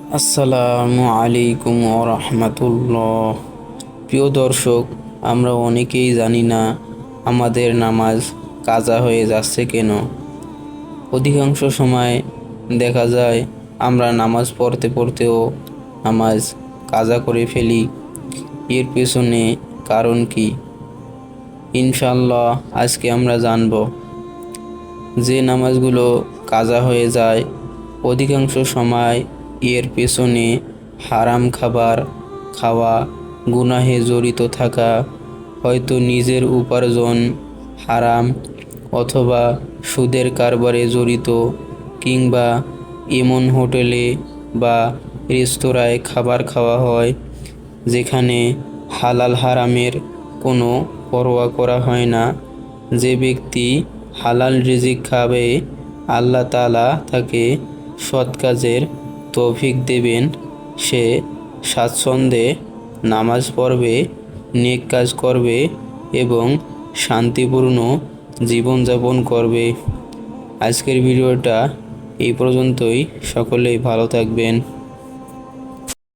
আসসালামু আলাইকুম রাহমাতুল্লাহ। প্রিয় দর্শক, আমরা অনেকেই জানি না আমাদের নামাজ কাজা হয়ে যাচ্ছে কেন। অধিকাংশ সময় দেখা যায় আমরা নামাজ পড়তে পড়তেও নামাজ কাজা করে ফেলি। এর পেছনে কারণ কি? ইনশাআল্লাহ আজকে আমরা জানব। যে নামাজগুলো কাজা হয়ে যায় অধিকাংশ সময় এর পেছনে হারাম খাবার খাওয়া, গুনাহে জড়িত থাকা, হয়তো নিজের উপার্জন হারাম অথবা সুদের কারবারে জড়িত, কিংবা এমন হোটেলে বা রেস্তোরাঁয় খাবার খাওয়া হয় যেখানে হালাল হারামের কোনো পরোয়া করা হয় না। যে ব্যক্তি হালাল রিজিক খাবে আল্লাহ তাআলা তাকে সৎ কাজের তৌফিক দেবেন। সে স্বাচ্ছন্দ্যে নামাজ পড়বে, নেক কাজ করবে এবং শান্তিপূর্ণ জীবনযাপন করবে। আজকের ভিডিওটা এই পর্যন্তই। সকলেই ভালো থাকবেন।